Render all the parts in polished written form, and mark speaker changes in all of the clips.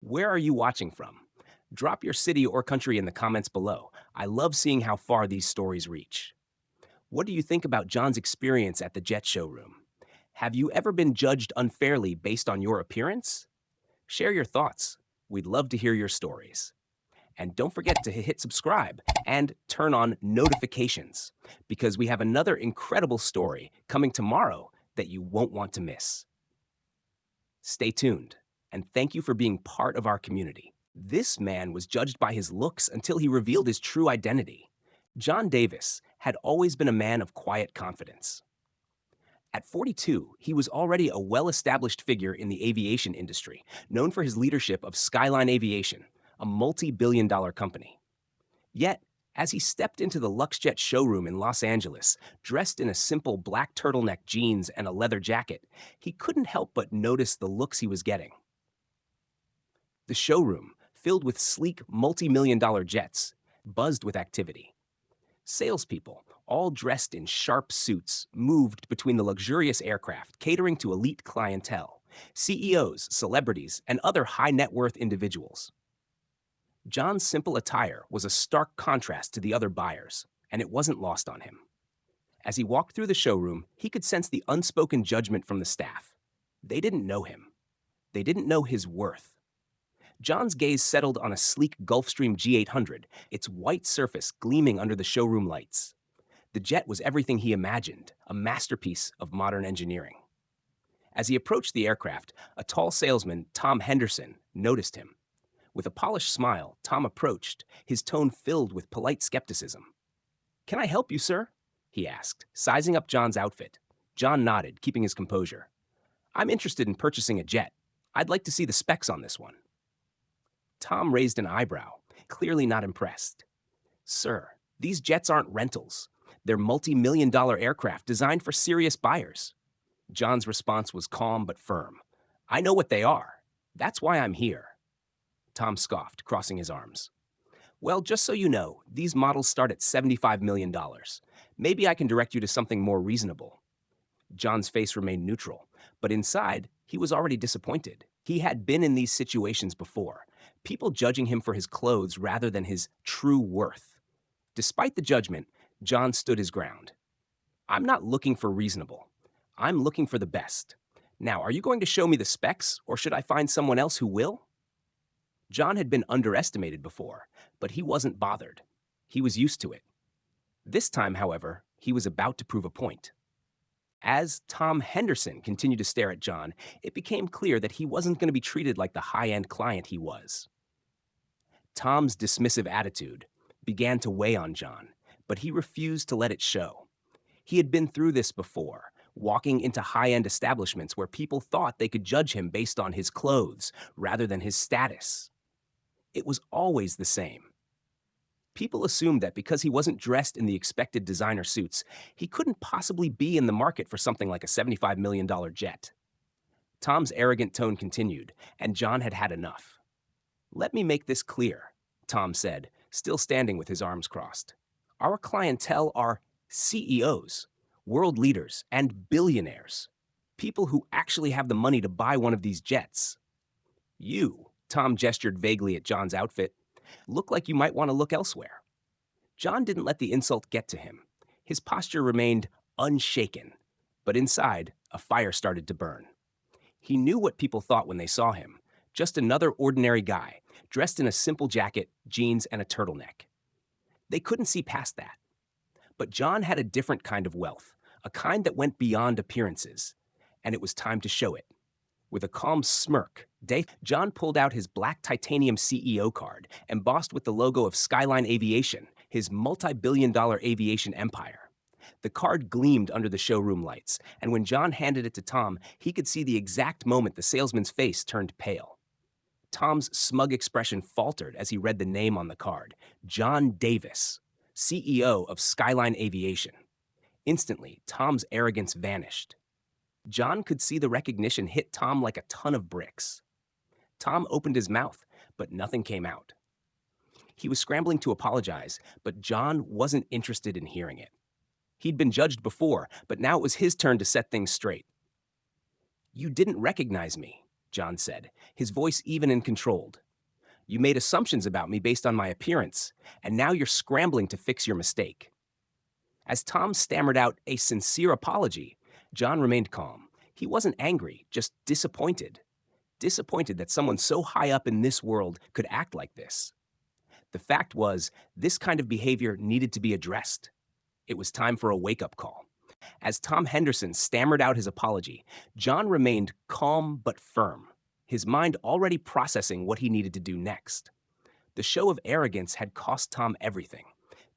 Speaker 1: Where are you watching from? Drop your city or country in the comments below. I love seeing how far these stories reach. What do you think about John's experience at the jet showroom? Have you ever been judged unfairly based on your appearance? Share your thoughts. We'd love to hear your stories. And don't forget to hit subscribe and turn on notifications because we have another incredible story coming tomorrow that you won't want to miss. Stay tuned, and thank you for being part of our community. This man was judged by his looks until he revealed his true identity. John Davis had always been a man of quiet confidence. At 42, he was already a well-established figure in the aviation industry, known for his leadership of Skyline Aviation, a multi-billion-dollar company. Yet, as he stepped into the LuxJet showroom in Los Angeles, dressed in a simple black turtleneck jeans and a leather jacket, he couldn't help but notice the looks he was getting. The showroom, filled with sleek multi-million-dollar jets, buzzed with activity. Salespeople, all dressed in sharp suits, moved between the luxurious aircraft, catering to elite clientele, CEOs, celebrities, and other high-net-worth individuals. John's simple attire was a stark contrast to the other buyers, and it wasn't lost on him. As he walked through the showroom, he could sense the unspoken judgment from the staff. They didn't know him. They didn't know his worth. John's gaze settled on a sleek Gulfstream G800, its white surface gleaming under the showroom lights. The jet was everything he imagined, a masterpiece of modern engineering. As he approached the aircraft, a tall salesman, Tom Henderson, noticed him. With a polished smile, Tom approached, his tone filled with polite skepticism. "Can I help you, sir?" he asked, sizing up John's outfit. John nodded, keeping his composure. "I'm interested in purchasing a jet. I'd like to see the specs on this one." Tom raised an eyebrow, clearly not impressed. "Sir, these jets aren't rentals. They're multi-million-dollar aircraft designed for serious buyers." John's response was calm but firm. "I know what they are. That's why I'm here." Tom scoffed, crossing his arms. "Well, just so you know, these models start at $75 million. Maybe I can direct you to something more reasonable." John's face remained neutral, but inside, he was already disappointed. He had been in these situations before, people judging him for his clothes rather than his true worth. Despite the judgment, John stood his ground. "I'm not looking for reasonable. I'm looking for the best. Now, are you going to show me the specs, or should I find someone else who will?" John had been underestimated before, but he wasn't bothered. He was used to it. This time, however, he was about to prove a point. As Tom Henderson continued to stare at John, it became clear that he wasn't going to be treated like the high-end client he was. Tom's dismissive attitude began to weigh on John, but he refused to let it show. He had been through this before, walking into high-end establishments where people thought they could judge him based on his clothes rather than his status. It was always the same. People assumed that because he wasn't dressed in the expected designer suits, he couldn't possibly be in the market for something like a $75 million jet. Tom's arrogant tone continued, and John had had enough. "Let me make this clear," Tom said, still standing with his arms crossed. "Our clientele are CEOs, world leaders, and billionaires, people who actually have the money to buy one of these jets. You," Tom gestured vaguely at John's outfit, "look like you might want to look elsewhere." John didn't let the insult get to him. His posture remained unshaken, but inside, a fire started to burn. He knew what people thought when they saw him, just another ordinary guy, dressed in a simple jacket, jeans, and a turtleneck. They couldn't see past that. But John had a different kind of wealth, a kind that went beyond appearances, and it was time to show it. With a calm smirk, John pulled out his black titanium CEO card, embossed with the logo of Skyline Aviation, his multi-billion-dollar aviation empire. The card gleamed under the showroom lights, and when John handed it to Tom, he could see the exact moment the salesman's face turned pale. Tom's smug expression faltered as he read the name on the card, John Davis, CEO of Skyline Aviation. Instantly, Tom's arrogance vanished. John could see the recognition hit Tom like a ton of bricks. Tom opened his mouth, but nothing came out. He was scrambling to apologize, but John wasn't interested in hearing it. He'd been judged before, but now it was his turn to set things straight. "You didn't recognize me. John said, his voice even and controlled. You made assumptions about me based on my appearance, and now you're scrambling to fix your mistake. As Tom stammered out a sincere apology, John remained calm. He wasn't angry, just disappointed. Disappointed that someone so high up in this world could act like this. The fact was, this kind of behavior needed to be addressed. It was time for a wake up call. As Tom Henderson stammered out his apology, John remained calm but firm, his mind already processing what he needed to do next. The show of arrogance had cost Tom everything.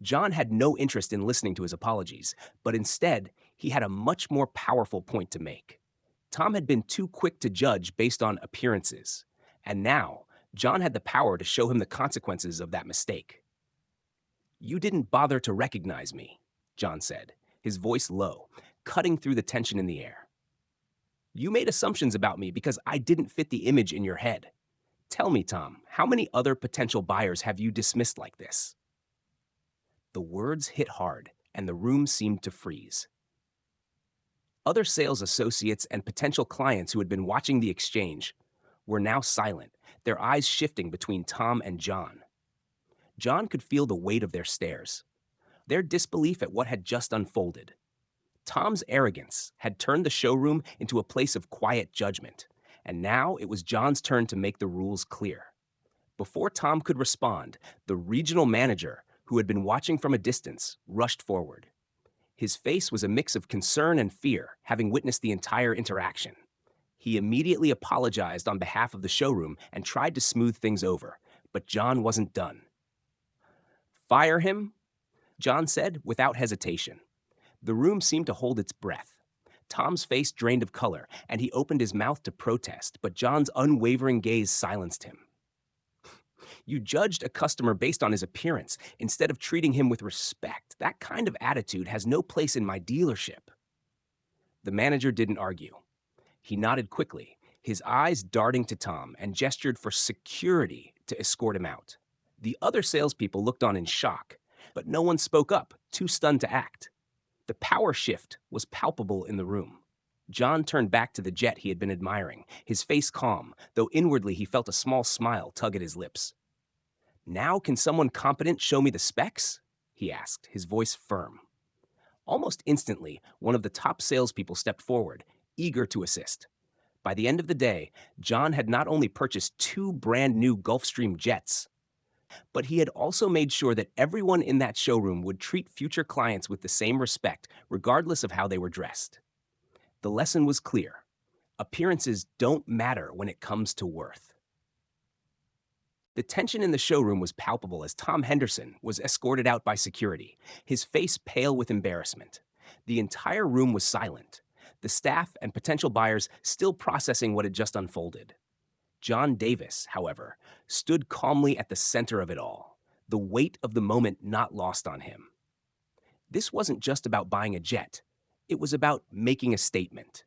Speaker 1: John had no interest in listening to his apologies, but instead, he had a much more powerful point to make. Tom had been too quick to judge based on appearances, and now John had the power to show him the consequences of that mistake. You didn't bother to recognize me, John said, his voice low, cutting through the tension in the air. You made assumptions about me because I didn't fit the image in your head. Tell me, Tom, how many other potential buyers have you dismissed like this? The words hit hard, and the room seemed to freeze. Other sales associates and potential clients who had been watching the exchange were now silent, their eyes shifting between Tom and John. John could feel the weight of their stares, their disbelief at what had just unfolded. Tom's arrogance had turned the showroom into a place of quiet judgment, and now it was John's turn to make the rules clear. Before Tom could respond, the regional manager, who had been watching from a distance, rushed forward. His face was a mix of concern and fear, having witnessed the entire interaction. He immediately apologized on behalf of the showroom and tried to smooth things over, but John wasn't done. Fire him? John said without hesitation. The room seemed to hold its breath. Tom's face drained of color, and he opened his mouth to protest, but John's unwavering gaze silenced him. You judged a customer based on his appearance instead of treating him with respect. That kind of attitude has no place in my dealership. The manager didn't argue. He nodded quickly, his eyes darting to Tom, and gestured for security to escort him out. The other salespeople looked on in shock, but no one spoke up, too stunned to act. The power shift was palpable in the room. John turned back to the jet he had been admiring, his face calm, though inwardly he felt a small smile tug at his lips. Now can someone competent show me the specs? He asked, his voice firm. Almost instantly, one of the top salespeople stepped forward, eager to assist. By the end of the day, John had not only purchased 2 brand new Gulfstream jets, but he had also made sure that everyone in that showroom would treat future clients with the same respect, regardless of how they were dressed. The lesson was clear. Appearances don't matter when it comes to worth. The tension in the showroom was palpable as Tom Henderson was escorted out by security, his face pale with embarrassment. The entire room was silent, the staff and potential buyers still processing what had just unfolded. John Davis, however, stood calmly at the center of it all, the weight of the moment not lost on him. This wasn't just about buying a jet. It was about making a statement.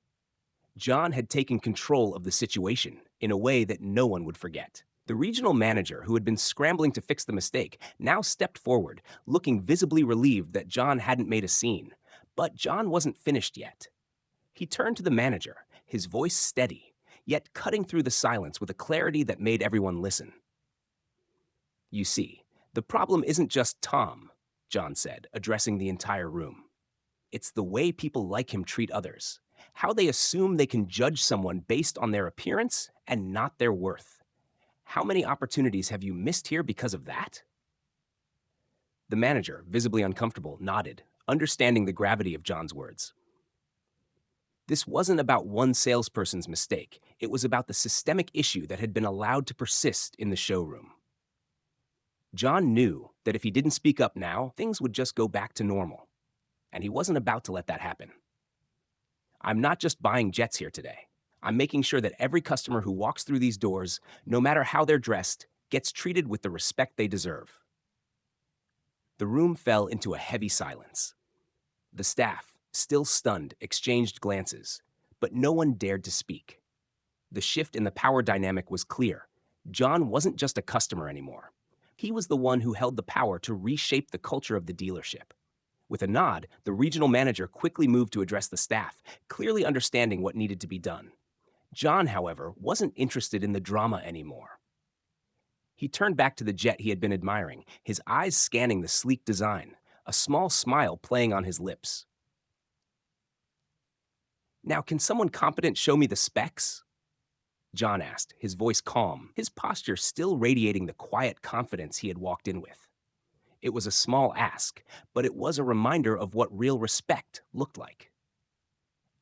Speaker 1: John had taken control of the situation in a way that no one would forget. The regional manager, who had been scrambling to fix the mistake, now stepped forward, looking visibly relieved that John hadn't made a scene. But John wasn't finished yet. He turned to the manager, his voice steady, yet cutting through the silence with a clarity that made everyone listen. You see, the problem isn't just Tom, John said, addressing the entire room. It's the way people like him treat others, how they assume they can judge someone based on their appearance and not their worth. How many opportunities have you missed here because of that? The manager, visibly uncomfortable, nodded, understanding the gravity of John's words. This wasn't about one salesperson's mistake. It was about the systemic issue that had been allowed to persist in the showroom. John knew that if he didn't speak up now, things would just go back to normal. And he wasn't about to let that happen. I'm not just buying jets here today. I'm making sure that every customer who walks through these doors, no matter how they're dressed, gets treated with the respect they deserve. The room fell into a heavy silence. The staff, still stunned, exchanged glances, but no one dared to speak. The shift in the power dynamic was clear. John wasn't just a customer anymore. He was the one who held the power to reshape the culture of the dealership. With a nod, the regional manager quickly moved to address the staff, clearly understanding what needed to be done. John, however, wasn't interested in the drama anymore. He turned back to the jet he had been admiring, his eyes scanning the sleek design, a small smile playing on his lips. Now, can someone competent show me the specs? John asked, his voice calm, his posture still radiating the quiet confidence he had walked in with. It was a small ask, but it was a reminder of what real respect looked like.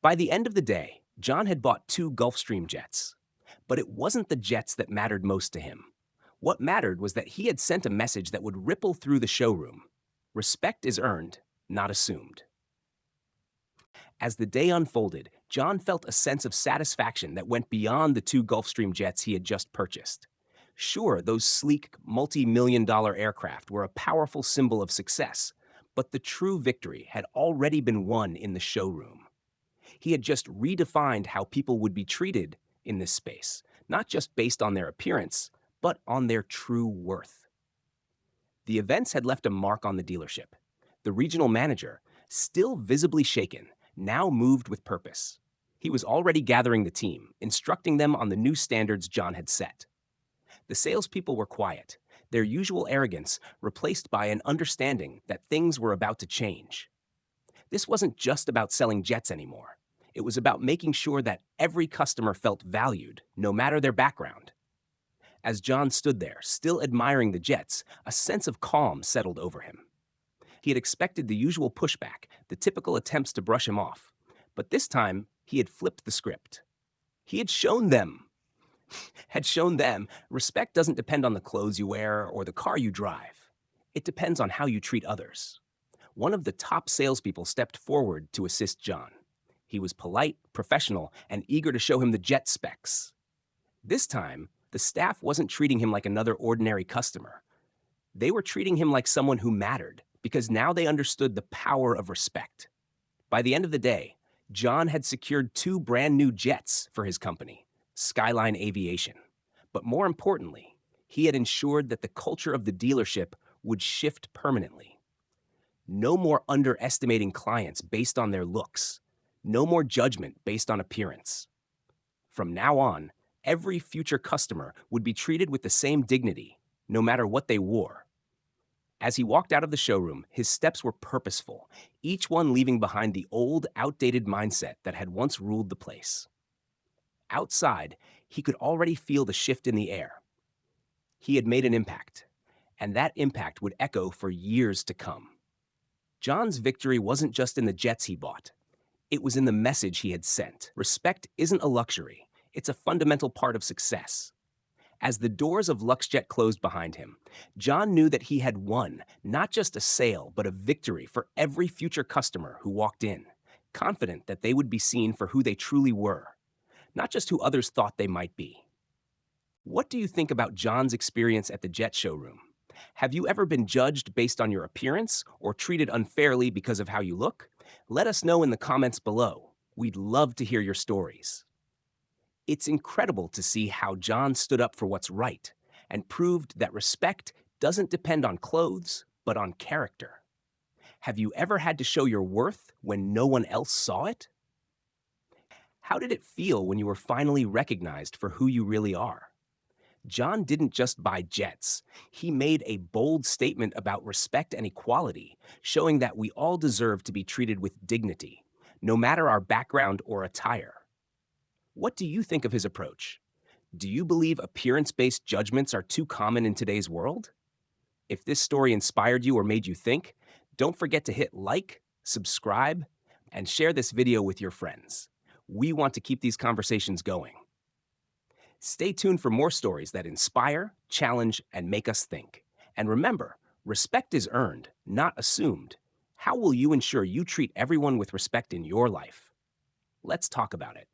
Speaker 1: By the end of the day, John had bought two Gulfstream jets. But it wasn't the jets that mattered most to him. What mattered was that he had sent a message that would ripple through the showroom. Respect is earned, not assumed. As the day unfolded, John felt a sense of satisfaction that went beyond the two Gulfstream jets he had just purchased. Sure, those sleek, multi-million-dollar aircraft were a powerful symbol of success, but the true victory had already been won in the showroom. He had just redefined how people would be treated in this space, not just based on their appearance, but on their true worth. The events had left a mark on the dealership. The regional manager, still visibly shaken, now moved with purpose. He was already gathering the team, instructing them on the new standards John had set. The salespeople were quiet, their usual arrogance replaced by an understanding that things were about to change. This wasn't just about selling jets anymore. It was about making sure that every customer felt valued, no matter their background. As John stood there, still admiring the jets, a sense of calm settled over him. He had expected the usual pushback, the typical attempts to brush him off. But this time, he had flipped the script. He had shown them, respect doesn't depend on the clothes you wear or the car you drive. It depends on how you treat others. One of the top salespeople stepped forward to assist John. He was polite, professional, and eager to show him the jet specs. This time, the staff wasn't treating him like another ordinary customer. They were treating him like someone who mattered, because now they understood the power of respect. By the end of the day, John had secured two brand new jets for his company, Skyline Aviation. But more importantly, he had ensured that the culture of the dealership would shift permanently. No more underestimating clients based on their looks. No more judgment based on appearance. From now on, every future customer would be treated with the same dignity, no matter what they wore. As he walked out of the showroom, his steps were purposeful, each one leaving behind the old, outdated mindset that had once ruled the place. Outside, he could already feel the shift in the air. He had made an impact, and that impact would echo for years to come. John's victory wasn't just in the jets he bought. It was in the message he had sent. Respect isn't a luxury. It's a fundamental part of success. As the doors of LuxJet closed behind him, John knew that he had won not just a sale, but a victory for every future customer who walked in, confident that they would be seen for who they truly were, not just who others thought they might be. What do you think about John's experience at the jet showroom? Have you ever been judged based on your appearance or treated unfairly because of how you look? Let us know in the comments below. We'd love to hear your stories. It's incredible to see how John stood up for what's right and proved that respect doesn't depend on clothes, but on character. Have you ever had to show your worth when no one else saw it? How did it feel when you were finally recognized for who you really are? John didn't just buy jets. He made a bold statement about respect and equality, showing that we all deserve to be treated with dignity, no matter our background or attire. What do you think of his approach? Do you believe appearance-based judgments are too common in today's world? If this story inspired you or made you think, don't forget to hit like, subscribe, and share this video with your friends. We want to keep these conversations going. Stay tuned for more stories that inspire, challenge, and make us think. And remember, respect is earned, not assumed. How will you ensure you treat everyone with respect in your life? Let's talk about it.